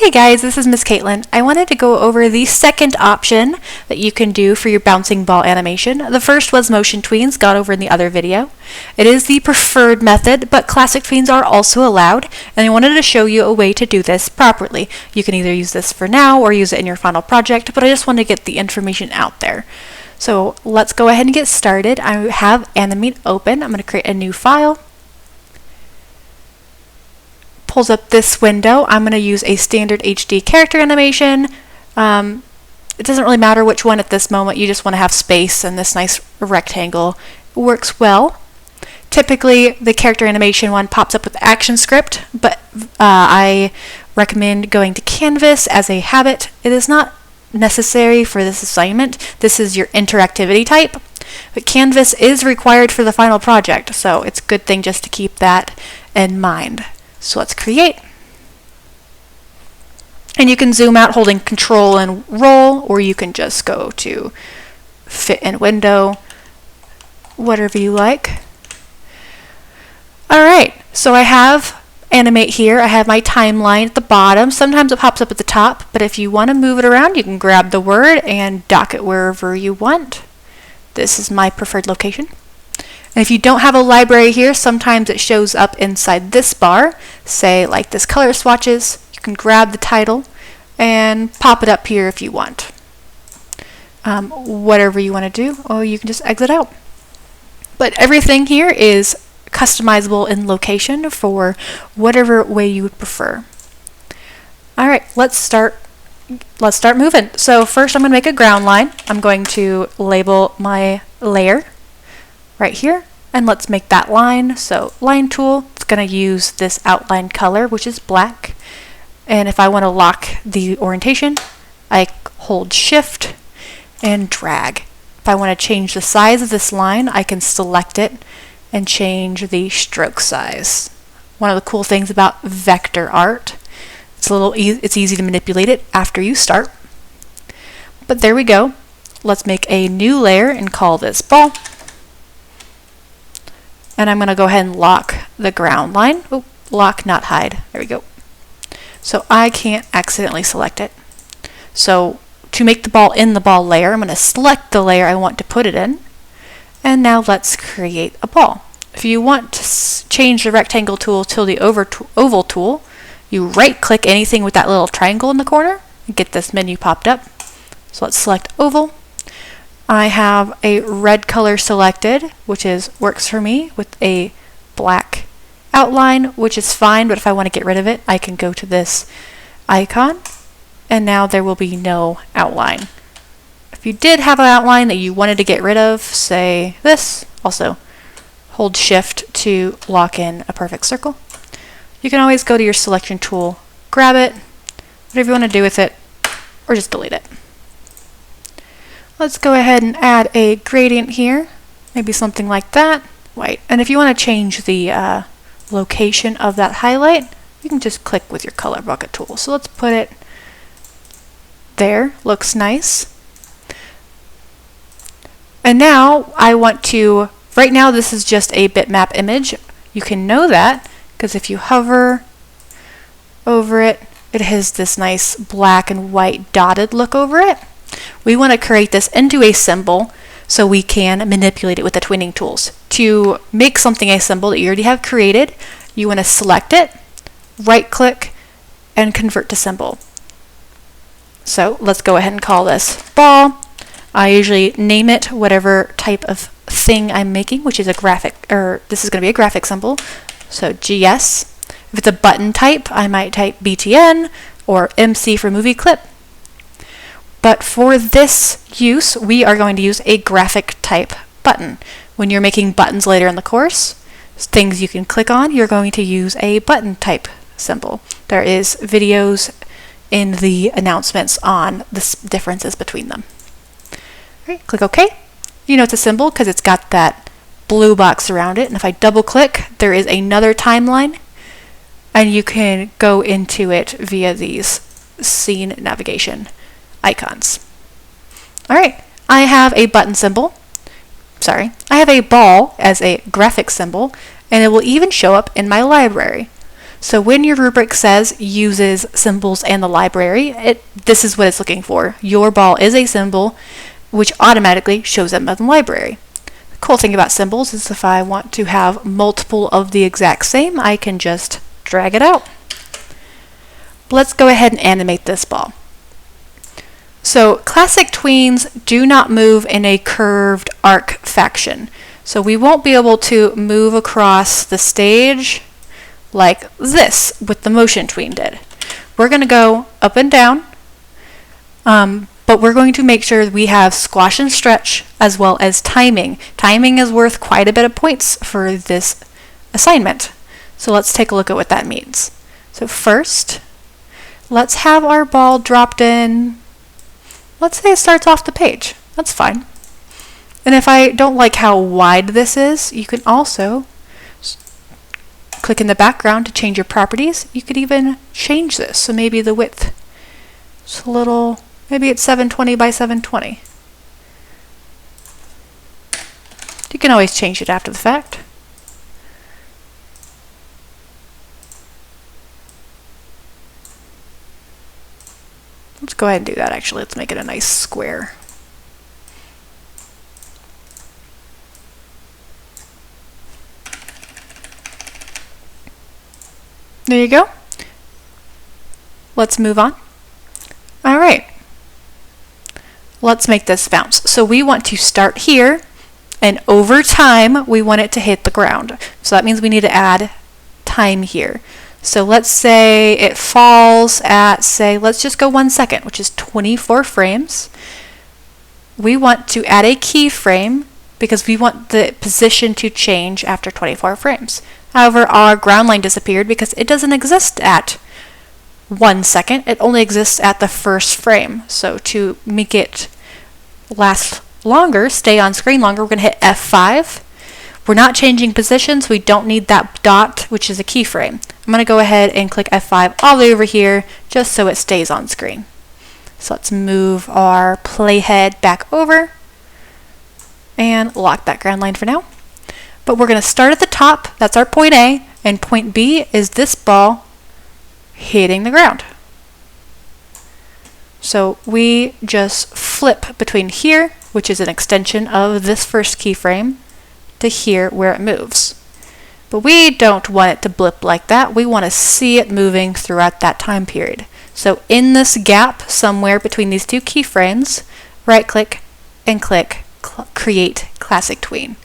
Hey guys, this is Miss Caitlin. I wanted to go over the second option that you can do for your bouncing ball animation. The first was motion tweens, got over in the other video. It is the preferred method, but classic tweens are also allowed, and I wanted to show you a way to do this properly. You can either use this for now or use it in your final project, but I just want to get the information out there. So let's go ahead and get started. I have Animate open. I'm going to create a new file. Pulls up this window. I'm going to use a standard HD character animation. It doesn't really matter which one at this moment. You just want to have space, and this nice rectangle works well. Typically, the character animation one pops up with action script, but I recommend going to Canvas as a habit. It is not necessary for this assignment. This is your interactivity type, but Canvas is required for the final project, so it's a good thing just to keep that in mind. So let's create. And you can zoom out holding Control and Roll, or you can just go to Fit in Window, whatever you like. Alright, so I have Animate here. I have my timeline at the bottom. Sometimes it pops up at the top, but if you want to move it around, you can grab the word and dock it wherever you want. This is my preferred location. And if you don't have a library here, sometimes it shows up inside this bar, say like this color swatches. You can grab the title and pop it up here if you want. Whatever you want to do, or you can just exit out. But everything here is customizable in location for whatever way you would prefer. Alright, let's start moving. So first I'm going to make a ground line. I'm going to label my layer right here, and let's make that line. So line tool, it's going to use this outline color, which is black, and if I want to lock the orientation, I hold shift and drag. If I want to change the size of this line, I can select it and change the stroke size. One of the cool things about vector art, it's easy to manipulate it after you start. But there we go. Let's make a new layer and call this ball. And I'm going to go ahead and lock the ground line. Oh, lock, not hide. There we go. So I can't accidentally select it. So to make the ball in the ball layer, I'm going to select the layer I want to put it in. And now let's create a ball. If you want to change the rectangle tool to the oval tool, you right-click anything with that little triangle in the corner and get this menu popped up. So let's select oval. I have a red color selected, which works for me, with a black outline, which is fine, but if I want to get rid of it, I can go to this icon, and now there will be no outline. If you did have an outline that you wanted to get rid of, say this, also hold shift to lock in a perfect circle. You can always go to your selection tool, grab it, whatever you want to do with it, or just delete it. Let's go ahead and add a gradient here, maybe something like that, white. And if you want to change the location of that highlight, you can just click with your color bucket tool. So let's put it there, looks nice. And now I want to, right now this is just a bitmap image. You can know that because if you hover over it, it has this nice black and white dotted look over it. We want to create this into a symbol so we can manipulate it with the tweening tools. To make something a symbol that you already have created, you want to select it, right click, and convert to symbol. So let's go ahead and call this ball. I usually name it whatever type of thing I'm making, which is a graphic, or this is going to be a graphic symbol. So GS. If it's a button type, I might type BTN or MC for movie clip. But for this use, we are going to use a graphic type button. When you're making buttons later in the course, things you can click on, you're going to use a button type symbol. There is videos in the announcements on the differences between them. All right, click OK. You know it's a symbol because it's got that blue box around it. And if I double click, there is another timeline, and you can go into it via these scene navigation icons. Alright, I have a button symbol. I have a ball as a graphic symbol, and it will even show up in my library. So when your rubric says uses symbols and the library, this is what it's looking for. Your ball is a symbol, which automatically shows up in the library. The cool thing about symbols is if I want to have multiple of the exact same, I can just drag it out. Let's go ahead and animate this ball. So Classic-Tweens do not move in a curved arc fashion. So we won't be able to move across the stage like this with the motion tween did. We're going to go up and down, but we're going to make sure we have squash and stretch as well as timing. Timing is worth quite a bit of points for this assignment. So let's take a look at what that means. So first, let's have our ball dropped in. Let's say it starts off the page. That's fine. And if I don't like how wide this is, you can also click in the background to change your properties. You could even change this. So maybe the width is a little, maybe it's 720 by 720. You can always change it after the fact. Let's go ahead and do that actually. Let's make it a nice square. There you go. Let's move on. All right. Let's make this bounce. So we want to start here, and over time, we want it to hit the ground. So that means we need to add time here. So let's say it falls at, say, let's just go 1 second, which is 24 frames. We want to add a keyframe because we want the position to change after 24 frames. However, our ground line disappeared because it doesn't exist at 1 second. It only exists at the first frame. So to make it last longer, stay on screen longer, we're going to hit F5. We're not changing positions. We don't need that dot, which is a keyframe. I'm going to go ahead and click F5 all the way over here just so it stays on screen. So let's move our playhead back over and lock that ground line for now. But we're going to start at the top. That's our point A, and point B is this ball hitting the ground. So we just flip between here, which is an extension of this first keyframe, to here where it moves. But we don't want it to blip like that. We want to see it moving throughout that time period. So in this gap somewhere between these two keyframes, right click and click Create Classic-Tween.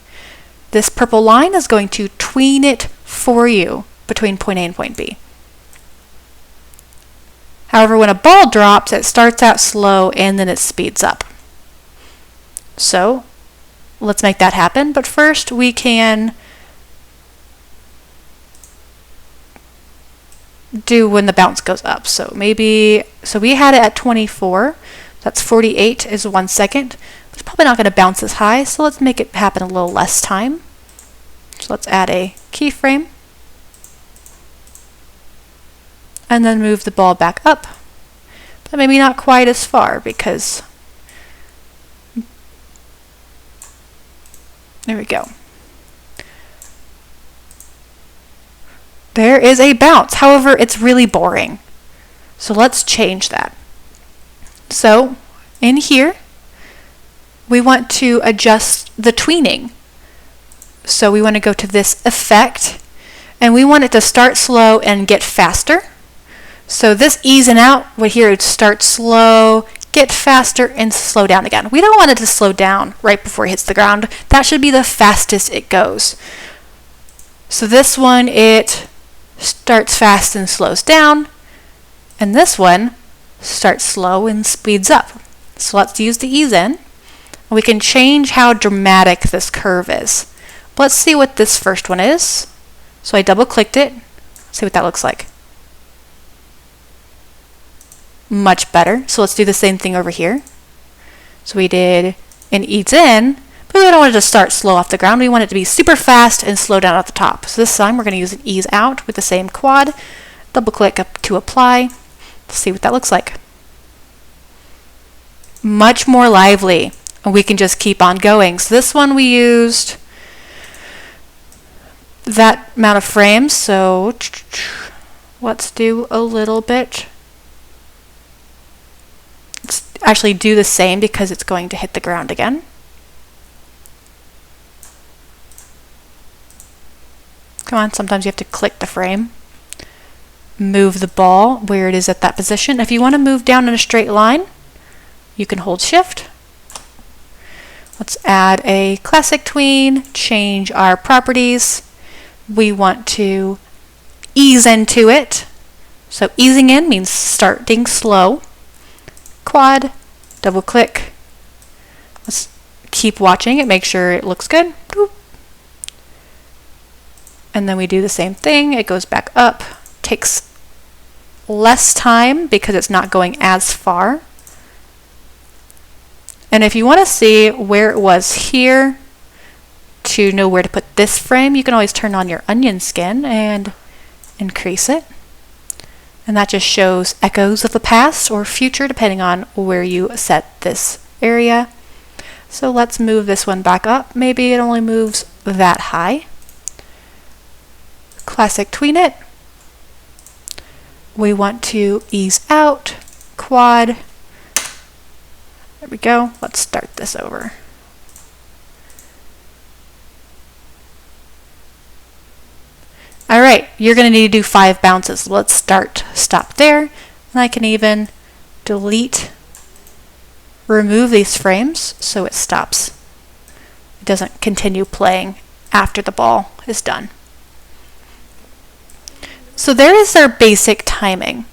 This purple line is going to tween it for you between point A and point B. However, when a ball drops, it starts out slow and then it speeds up. So let's make that happen, but first we can do when the bounce goes up. So maybe, so we had it at 24, that's 48 is 1 second. It's probably not going to bounce as high, so let's make it happen a little less time. So let's add a keyframe and then move the ball back up, but maybe not quite as far because there we go. There is a bounce. However, it's really boring. So let's change that. So in here, we want to adjust the tweening. So we want to go to this effect, and we want it to start slow and get faster. So this ease and out, what here, it start slow, get faster, and slow down again. We don't want it to slow down right before it hits the ground. That should be the fastest it goes. So this one, it starts fast and slows down, and this one starts slow and speeds up. So let's use the ease in. We can change how dramatic this curve is. Let's see what this first one is. So I double clicked it. See what that looks like. Much better. So let's do the same thing over here. So we did an ease in, but we don't want it to start slow off the ground. We want it to be super fast and slow down at the top. So this time we're going to use an ease out with the same quad. Double click up to apply. Let's see what that looks like. Much more lively. And we can just keep on going. So this one we used that amount of frames. So Let's do a little bit. Let's actually do the same because it's going to hit the ground again. Come on, sometimes you have to click the frame. Move the ball where it is at that position. If you want to move down in a straight line, you can hold shift. Let's add a Classic-Tween, change our properties. We want to ease into it. So easing in means starting slow. Quad, double click. Let's keep watching it, make sure it looks good. Boop. And then we do the same thing. It goes back up, takes less time because it's not going as far. And if you want to see where it was here to know where to put this frame, you can always turn on your onion skin and increase it. And that just shows echoes of the past or future depending on where you set this area. So let's move this one back up. Maybe it only moves that high. Classic-Tween it. We want to ease out, quad. There we go. Let's start this over. All right, you're going to need to do 5 bounces. Let's stop there. And I can even delete, remove these frames so it stops. It doesn't continue playing after the ball is done. So there is our basic timing.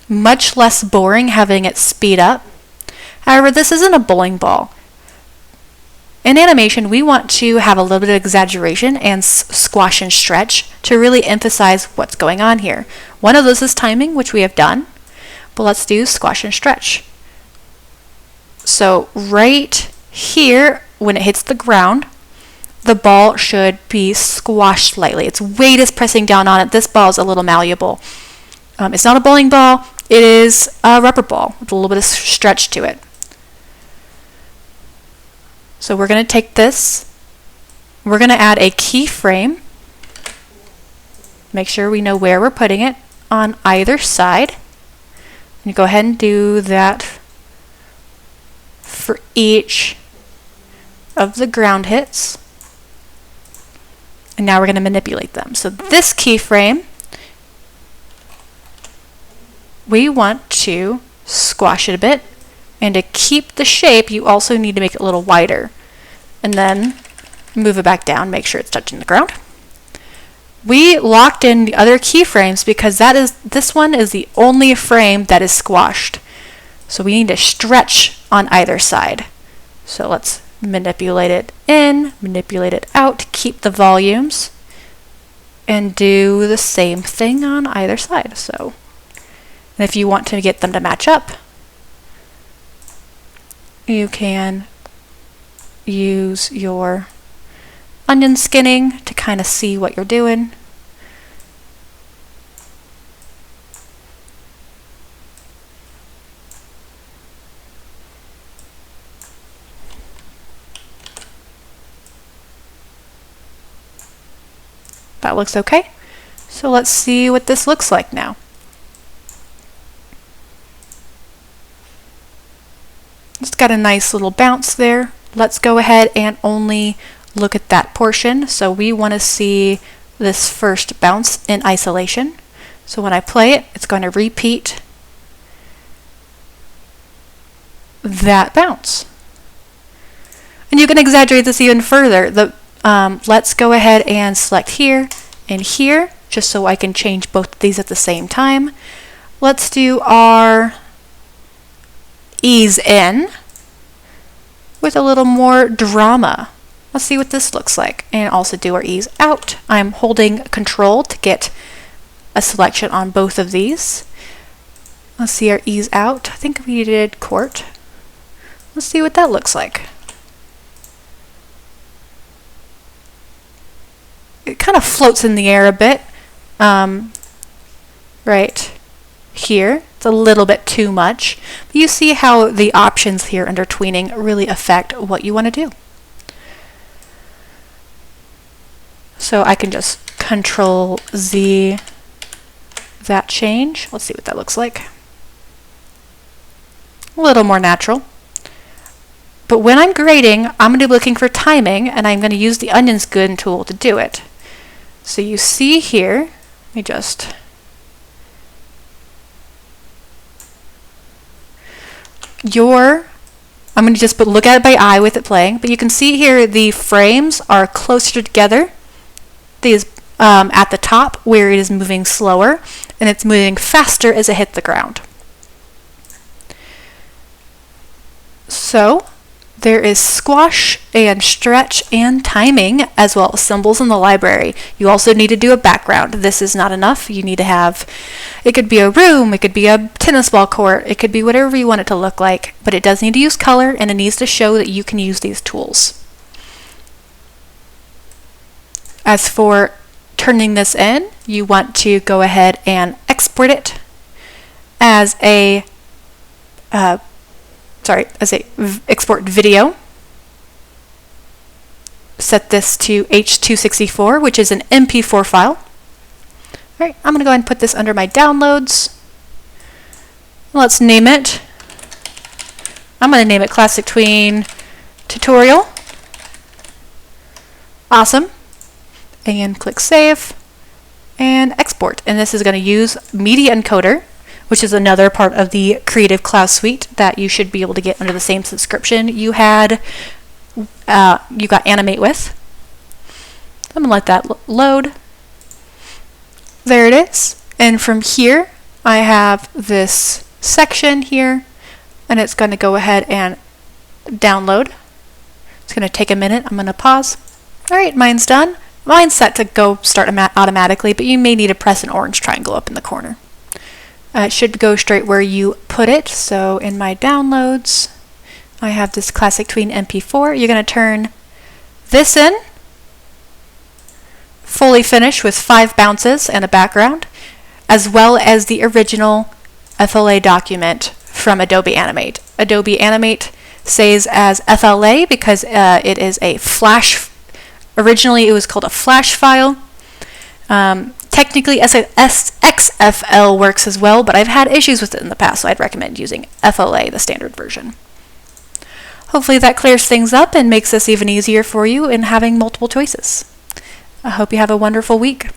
Much less boring having it speed up. However, this isn't a bowling ball. In animation, we want to have a little bit of exaggeration and squash and stretch to really emphasize what's going on here. One of those is timing, which we have done, but let's do squash and stretch. So right here, when it hits the ground, the ball should be squashed lightly. Its weight is pressing down on it. This ball is a little malleable. It's not a bowling ball. It is a rubber ball with a little bit of stretch to it. So we're going to take this. We're going to add a keyframe. Make sure we know where we're putting it on either side. And go ahead and do that for each of the ground hits. And now we're going to manipulate them. So this keyframe, we want to squash it a bit. And to keep the shape, you also need to make it a little wider. And then move it back down, make sure it's touching the ground. We locked in the other keyframes because this one is the only frame that is squashed. So we need to stretch on either side. So let's manipulate it in, manipulate it out, keep the volumes, and do the same thing on either side. So, and if you want to get them to match up, you can use your onion skinning to kind of see what you're doing. That looks okay. So let's see what this looks like now. It's got a nice little bounce there. Let's go ahead and only look at that portion. So we want to see this first bounce in isolation. So when I play it, it's going to repeat that bounce. And you can exaggerate this even further. Let's go ahead and select here and here, just so I can change both of these at the same time. Let's do our ease in with a little more drama. Let's see what this looks like. And also do our ease out. I'm holding control to get a selection on both of these. Let's see our ease out. I think we did court. Let's see what that looks like. It kind of floats in the air a bit. Right here. It's a little bit too much. But you see how the options here under tweening really affect what you want to do. So I can just Control Z that change. Let's see what that looks like. A little more natural. But when I'm grading, I'm going to be looking for timing, and I'm going to use the onion skin tool to do it. So you see here, let me just... I'm going to just look at it by eye with it playing, but you can see here the frames are closer together. These at the top where it is moving slower, and it's moving faster as it hits the ground. So there is squash and stretch and timing, as well as symbols in the library. You also need to do a background. This is not enough. You need to have, it could be a room, it could be a tennis ball court, it could be whatever you want it to look like, but it does need to use color, and it needs to show that you can use these tools. As for turning this in, you want to go ahead and export it as a export video. Set this to H.264, which is an MP4 file. Alright, I'm going to go ahead and put this under my downloads. Let's name it. I'm going to name it Classic-Tween Tutorial. Awesome. And click Save and Export. And this is going to use Media Encoder, which is another part of the Creative Cloud Suite that you should be able to get under the same subscription you got Animate with. I'm going to let that load. There it is. And from here, I have this section here, and it's going to go ahead and download. It's going to take a minute. I'm going to pause. All right, mine's done. Mine's set to go start automatically, but you may need to press an orange triangle up in the corner. It should go straight where you put it. So in my downloads, I have this Classic-Tween MP4. You're going to turn this in, fully finished with 5 bounces and a background, as well as the original FLA document from Adobe Animate. Adobe Animate says as FLA because it is a flash. Originally, it was called a flash file. Technically, XFL works as well, but I've had issues with it in the past, so I'd recommend using FLA, the standard version. Hopefully that clears things up and makes this even easier for you in having multiple choices. I hope you have a wonderful week.